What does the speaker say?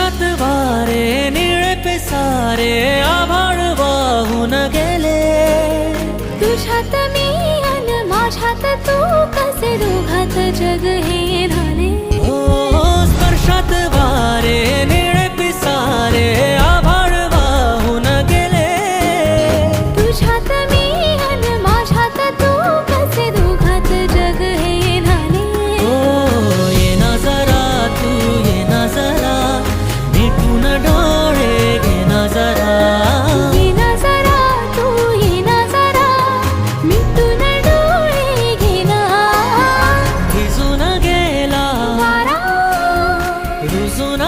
स्पर्शात वारे निळे पिसारे आभाळ वाहून गेले. तुझ्यात मी अन माझ्यात तू कसे दोघात जग हे झाले. हो स्पर्शात वारे निळे पिसारे आभाळ वाहून गेले. तुझ्यात मी अन माझ्यात तू कसे दोघात जग हे झाले. हो ये ना जरा तू ये ना जरा मिटून डोळे घे ना जरा. ये ना जरा तू ये ना जरा मिटून डोळे घे ना. भिजून गेला वारा रुजून